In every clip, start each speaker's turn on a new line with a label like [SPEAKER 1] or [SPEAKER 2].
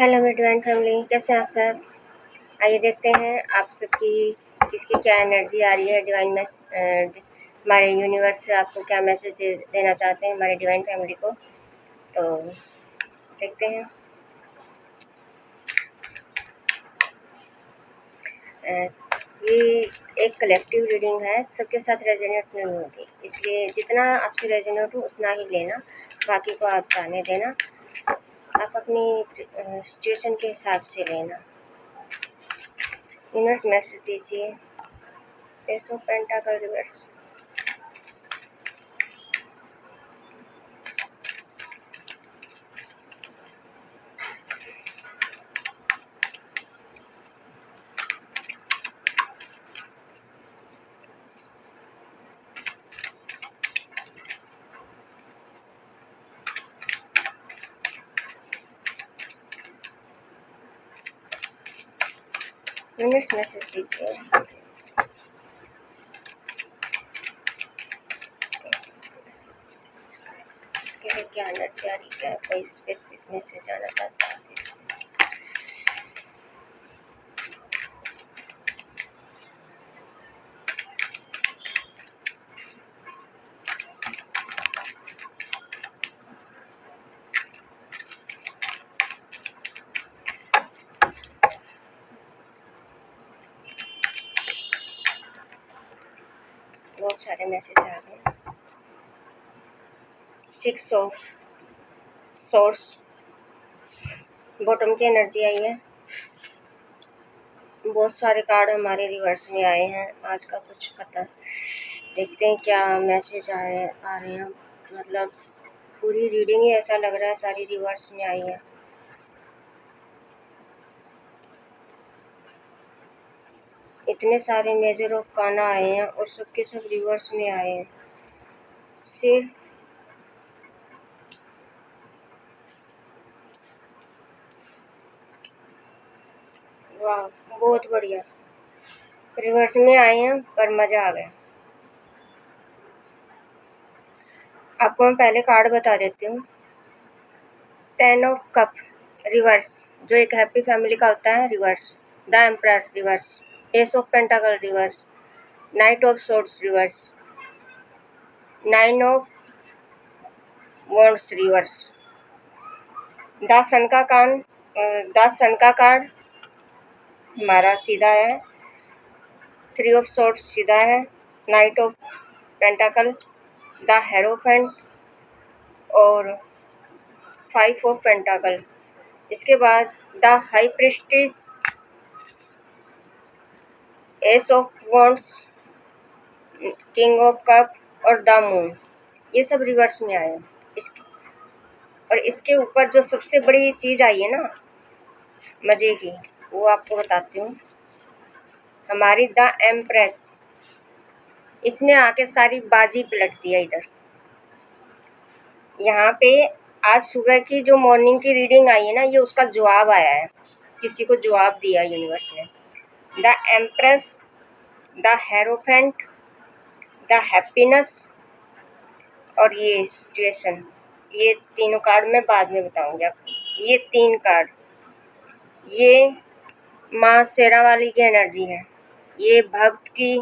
[SPEAKER 1] Hello मेरी divine family, कैसे हैं आप सब। आइए देखते हैं आप सबकी किसकी क्या एनर्जी आ रही है। डिवाइन हमारे यूनिवर्स से आपको क्या मैसेज देना चाहते हैं हमारे डिवाइन फैमिली को, तो देखते हैं। ये एक कलेक्टिव रीडिंग है, सबके साथ रेजोनेट नहीं होगी, इसलिए जितना आपसे रेजोनेट हो उतना ही लेना, बाकी को आप जाने देना। आप अपनी सिचुएशन के हिसाब से लेना। यूनिवर्स मैसेज दीजिए। Ace of pentacle reverse, universe message दीजिए। इसके लिए क्या एनर्जी आ रही है, कोई स्पेसिफिक मैसेज आना चाहता है। बहुत सारे मैसेज आ गए। 6 ऑफ सोर्स, बॉटम की एनर्जी आई है। बहुत सारे कार्ड हमारे रिवर्स में आए हैं। आज का कुछ पता देखते हैं क्या मैसेज आ रहे हैं। मतलब पूरी रीडिंग ही ऐसा लग रहा है सारी रिवर्स में आई है। इतने सारे मेजर ऑफ काना आए हैं और सबके सब रिवर्स में आए हैं। सिर्फ वाह, बहुत बढ़िया रिवर्स में आए हैं, पर मज़ा आ गया। आपको मैं पहले कार्ड बता देती हूँ। 10 ऑफ कप रिवर्स, जो एक हैप्पी फैमिली का होता है, reverse. The emperor reverse, ace of pentacle reverse, knight of swords reverse, 9 of wands reverse, the sun का कार्ड हमारा सीधा है, 3 ऑफ सोर्ड्स सीधा है, नाइट ऑफ पेंटाकल, द हेरोफेंट और 5 ऑफ पेंटाकल। इसके बाद the high priestess, S of wands, king of cup और द मून, ये सब रिवर्स में आए हैं। और इसके ऊपर जो सबसे बड़ी चीज़ आई है ना मज़े की, वो आपको बताती हूँ। हमारी द एम्प्रेस, इसने आके सारी बाजी पलट दिया इधर। यहाँ पे आज सुबह की जो मॉर्निंग की रीडिंग आई है ना, ये उसका जवाब आया है, किसी को जवाब दिया यूनिवर्स ने। The empress, the hierophant, the happiness और ये सिचुएशन, ये तीनों कार्ड मैं बाद में बताऊंगी आपको। ये 3 कार्ड, ये माँ शेरा वाली की एनर्जी है, ये भक्त की,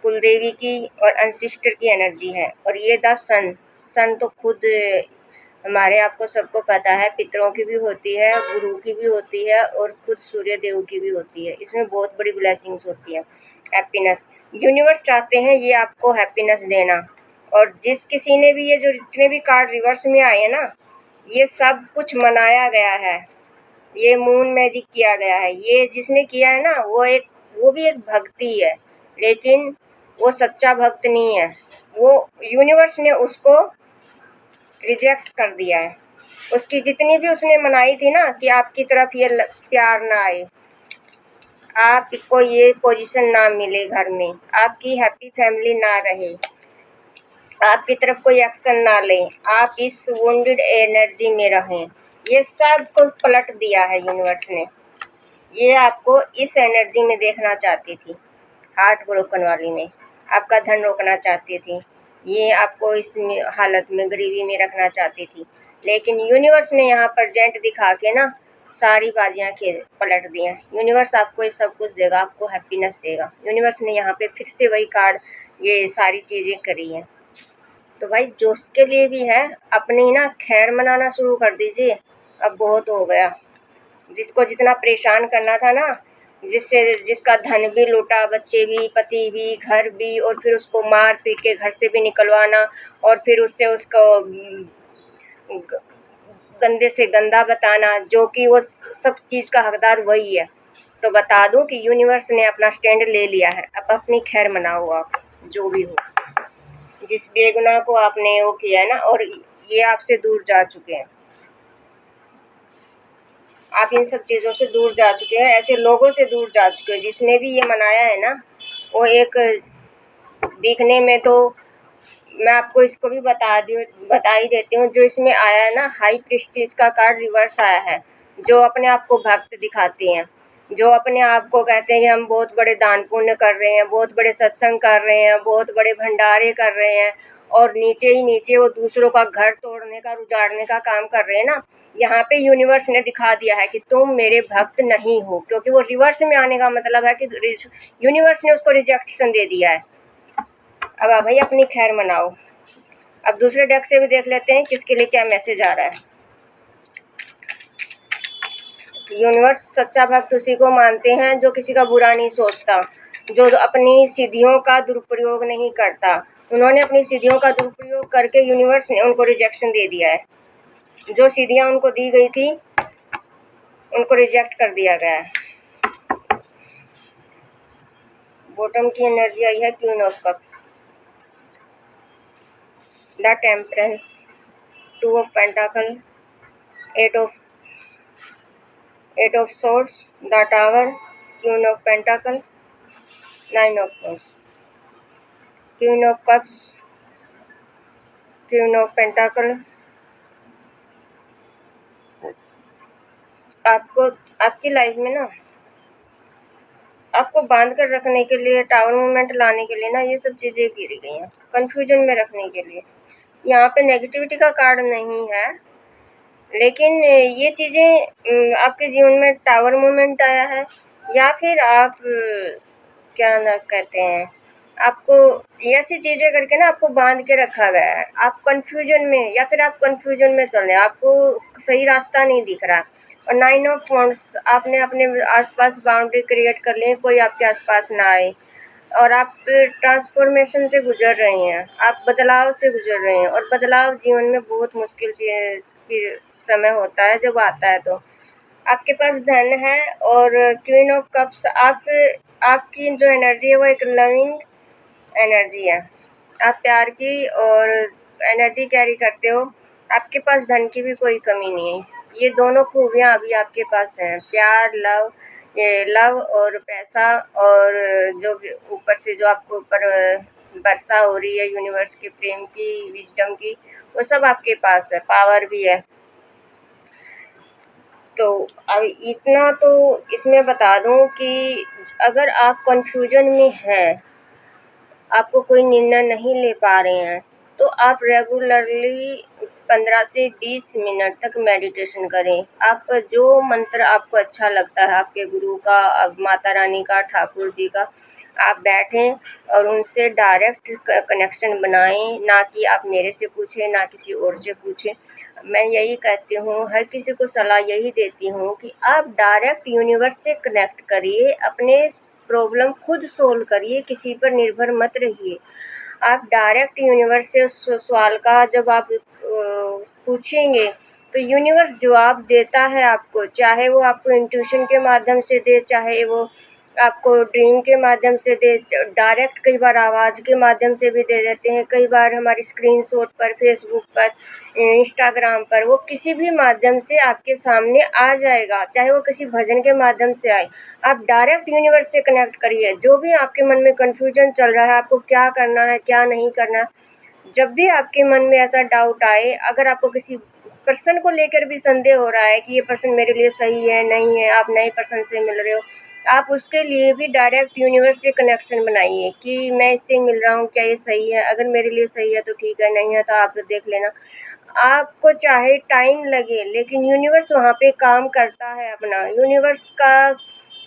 [SPEAKER 1] कुलदेवी की और अनसिस्टर की एनर्जी है। और ये द सन तो खुद हमारे आपको सबको पता है, पितरों की भी होती है, गुरु की भी होती है और खुद सूर्य देव की भी होती है। इसमें बहुत बड़ी ब्लेसिंग्स होती है। हैप्पीनेस, यूनिवर्स चाहते हैं ये आपको हैप्पीनेस देना। और जिस किसी ने भी ये जो जितने भी कार्ड रिवर्स में आए हैं ना, ये सब कुछ मनाया गया है, ये मून मैजिक किया गया है। ये जिसने किया है ना, वो भी एक भक्ति है, लेकिन वो सच्चा भक्त नहीं है। वो यूनिवर्स ने उसको रिजेक्ट कर दिया है। उसकी जितनी भी उसने मनाई थी ना कि आपकी तरफ ये प्यार ना आए, आपको ये पोजीशन ना मिले घर में, आपकी हैप्पी फैमिली ना रहे, आपकी तरफ कोई एक्शन ना लें, आप इस वुंडेड एनर्जी में रहें, ये सब को पलट दिया है यूनिवर्स ने। ये आपको इस एनर्जी में देखना चाहती थी, हार्ट ब्रोकन वाली में, आपका धन रोकना चाहती थी, ये आपको इस हालत में गरीबी में रखना चाहती थी। लेकिन यूनिवर्स ने यहाँ पर जेंट दिखा के ना सारी बाजियाँ खेल पलट दी हैं। यूनिवर्स आपको ये सब कुछ देगा, आपको हैप्पीनेस देगा। यूनिवर्स ने यहाँ पे फिर से वही कार्ड ये सारी चीज़ें करी हैं। तो भाई जो उसके लिए भी है, अपनी ना खैर मनाना शुरू कर दीजिए। अब बहुत हो गया। जिसको जितना परेशान करना था ना, जिसका धन भी लूटा, बच्चे भी, पति भी, घर भी, और फिर उसको मार पीट के घर से भी निकलवाना, और फिर उससे उसको गंदे से गंदा बताना, जो कि वो सब चीज़ का हकदार वही है। तो बता दूं कि यूनिवर्स ने अपना स्टैंड ले लिया है। अब अपनी खैर मनाओ आप, जो भी हो। जिस बेगुनाह को आपने वो किया है ना, और ये आपसे दूर जा चुके हैं। आप इन सब चीज़ों से दूर जा चुके हैं, ऐसे लोगों से दूर जा चुके हैं। जिसने भी ये मनाया है ना, वो एक दिखने में तो मैं आपको इसको भी बता ही देती हूँ। जो इसमें आया है ना, हाई प्रीस्टिस का कार्ड रिवर्स आया है। जो अपने आप को भक्त दिखाते हैं, जो अपने आप को कहते हैं कि हम बहुत बड़े दान पुण्य कर रहे हैं, बहुत बड़े सत्संग कर रहे हैं, बहुत बड़े भंडारे कर रहे हैं, और नीचे ही नीचे वो दूसरों का घर तोड़ने का, उजाड़ने का काम कर रहे हैं ना। यहाँ पे यूनिवर्स ने दिखा दिया है कि तुम मेरे भक्त नहीं हो, क्योंकि वो रिवर्स में आने का मतलब है कि यूनिवर्स ने उसको रिजेक्शन दे दिया है। अब आप भाई अपनी खैर मनाओ। अब दूसरे डेक से भी देख लेते हैं किसके लिए क्या मैसेज आ रहा है। यूनिवर्स सच्चा भक्त उसी को मानते हैं जो किसी का बुरा नहीं सोचता, जो अपनी सिद्धियों का दुरुपयोग नहीं करता। उन्होंने अपनी सिद्धियों का दुरुपयोग करके यूनिवर्स ने उनको रिजेक्शन दे दिया है। जो सिद्धियां उनको दी गई थी, उनको रिजेक्ट कर दिया गया है। बॉटम की एनर्जी आई है queen of cup, the temperance, two of pentacle, eight of swords, the tower, queen of pentacle, nine of cups, queen of cups, queen of pentacle. आपको आपकी लाइफ में ना, आपको बांध कर रखने के लिए, टावर मूवमेंट लाने के लिए ना, ये सब चीज़ें गिरी गई हैं, कंफ्यूजन में रखने के लिए। यहाँ पे नेगेटिविटी का कार्ड नहीं है, लेकिन ये चीज़ें आपके जीवन में टावर मूवमेंट आया है, या फिर आप क्या ना कहते हैं, आपको ऐसी चीज़ें करके ना आपको बांध के रखा गया है। आप कंफ्यूजन में, या फिर आप कंफ्यूजन में चल रहे हैं, आपको सही रास्ता नहीं दिख रहा। और नाइन ऑफ वांड्स, आपने अपने आसपास बाउंड्री क्रिएट कर ली, कोई आपके आसपास ना आए, और आप ट्रांसफॉर्मेशन से गुजर रहे हैं, आप बदलाव से गुजर रहे हैं। और बदलाव जीवन में बहुत मुश्किल समय होता है जब आता है। तो आपके पास धन है, और क्वीन ऑफ कप्स, आपकी जो एनर्जी है वो एक लविंग एनर्जी है। आप प्यार की और एनर्जी कैरी करते हो। आपके पास धन की भी कोई कमी नहीं है। ये दोनों खूबियाँ अभी आपके पास हैं, प्यार, लव, ये लव और पैसा, और जो ऊपर से जो आपको ऊपर वर्षा हो रही है यूनिवर्स के प्रेम की, विजडम की, वो सब आपके पास है, पावर भी है। तो अब इतना तो इसमें बता दूं कि अगर आप कंफ्यूजन में हैं, आपको कोई निर्णय नहीं ले पा रहे हैं, तो आप रेगुलरली 15 से 20 मिनट तक मेडिटेशन करें। आप जो मंत्र आपको अच्छा लगता है, आपके गुरु का, माता रानी का, ठाकुर जी का, आप बैठें और उनसे डायरेक्ट कनेक्शन बनाएं, ना कि आप मेरे से पूछें, ना किसी और से पूछें। मैं यही कहती हूँ, हर किसी को सलाह यही देती हूँ कि आप डायरेक्ट यूनिवर्स से कनेक्ट करिए, अपने प्रॉब्लम खुद सोल्व करिए, किसी पर निर्भर मत रहिए। आप डायरेक्ट यूनिवर्स से उस सवाल का जब आप पूछेंगे, तो यूनिवर्स जवाब देता है आपको, चाहे वो आपको इंट्यूशन के माध्यम से दे, चाहे वो आपको ड्रीम के माध्यम से दे, डायरेक्ट कई बार आवाज़ के माध्यम से भी दे देते हैं, कई बार हमारी स्क्रीनशॉट पर, फेसबुक पर, इंस्टाग्राम पर, वो किसी भी माध्यम से आपके सामने आ जाएगा, चाहे वो किसी भजन के माध्यम से आए। आप डायरेक्ट यूनिवर्स से कनेक्ट करिए। जो भी आपके मन में कन्फ्यूजन चल रहा है, आपको क्या करना है, क्या नहीं करना, जब भी आपके मन में ऐसा डाउट आए, अगर आपको किसी पर्सन को लेकर भी संदेह हो रहा है कि ये पर्सन मेरे लिए सही है, नहीं है, आप नए पर्सन से मिल रहे हो, आप उसके लिए भी डायरेक्ट यूनिवर्स से कनेक्शन बनाइए कि मैं इससे मिल रहा हूँ, क्या ये सही है? अगर मेरे लिए सही है तो ठीक है, नहीं है तो आप देख लेना। आपको चाहे टाइम लगे, लेकिन यूनिवर्स वहाँ पे काम करता है अपना। यूनिवर्स का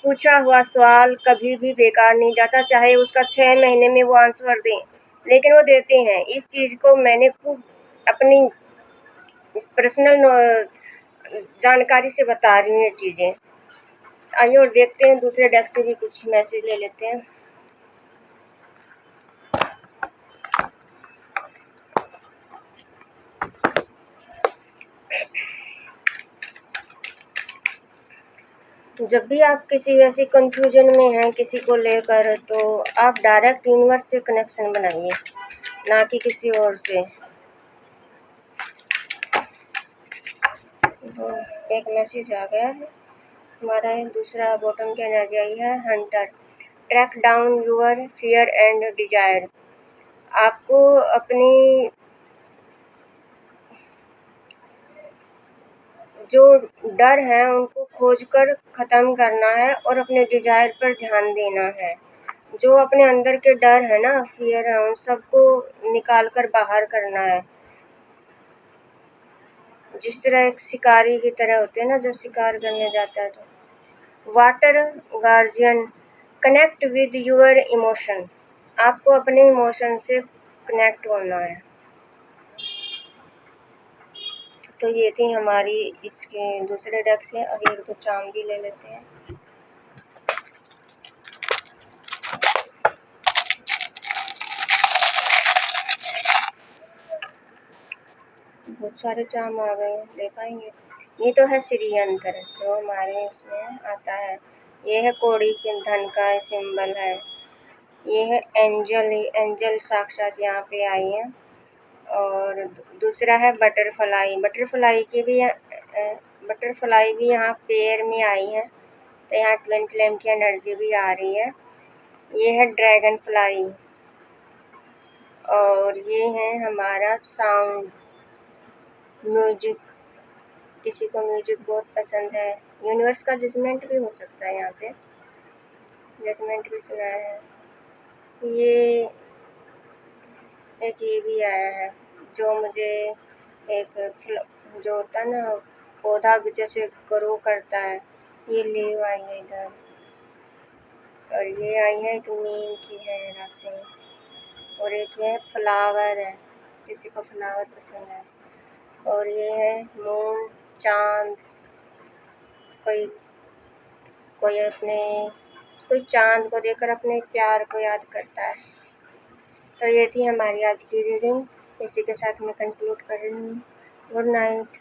[SPEAKER 1] पूछा हुआ सवाल कभी भी बेकार नहीं जाता, चाहे उसका 6 महीने में वो आंसर दें, लेकिन वो देते हैं। इस चीज़ को मैंने खूब अपनी पर्सनल जानकारी से बता रही हूँ ये चीज़ें। आइए और देखते हैं, दूसरे डेस्क से भी कुछ मैसेज ले लेते हैं। जब भी आप किसी ऐसी कंफ्यूजन में हैं किसी को लेकर, तो आप डायरेक्ट यूनिवर्स से कनेक्शन बनाइए, ना कि किसी और से। तो एक मैसेज आ गया है हमारा, दूसरा बॉटम की एनर्जी आई है, hunter. Track down your fear and desire. आपको अपनी जो डर है उनको खोजकर ख़त्म करना है और अपने डिजायर पर ध्यान देना है। जो अपने अंदर के डर है ना, फियर है, उन सबको निकाल कर बाहर करना है। जिस तरह एक शिकारी की तरह होते हैं ना, जो शिकार करने जाता है। तो water guardian, connect with your emotion. आपको अपने इमोशन से कनेक्ट होना है। तो ये थी हमारी इसके दूसरे डेक से। अब एक दो चाम भी ले लेते हैं। बहुत सारे चाम आ गए हैं, ले पाएंगे। ये तो है श्री अंतर, जो हमारे इसमें आता है। ये है कोड़ी के धन का सिंबल है। ये है एंजल, एंजल साक्षात यहाँ पे आई है। और दूसरा है बटरफ्लाई। बटरफ्लाई भी यहाँ पेयर में आई है, तो यहाँ ट्विन फ्लेम की एनर्जी भी आ रही है। ये है ड्रैगन फ्लाई, और ये है हमारा साउंड म्यूजिक। किसी को म्यूजिक बहुत पसंद है। यूनिवर्स का जजमेंट भी हो सकता है, यहाँ पे जजमेंट भी सुना है। ये एक ये भी आया है, जो मुझे एक जो होता है ना, पौधा जैसे ग्रो करता है। ये लीव आई है इधर, और ये आई है एक नीम की है राशि, और एक ये फ्लावर है, किसी को फ्लावर पसंद है। और ये है मून, चांद। कोई कोई चांद को देखकर अपने प्यार को याद करता है। तो ये थी हमारी आज की रीडिंग। इसी के साथ मैं कंक्लूड कर रही हूँ। Good night.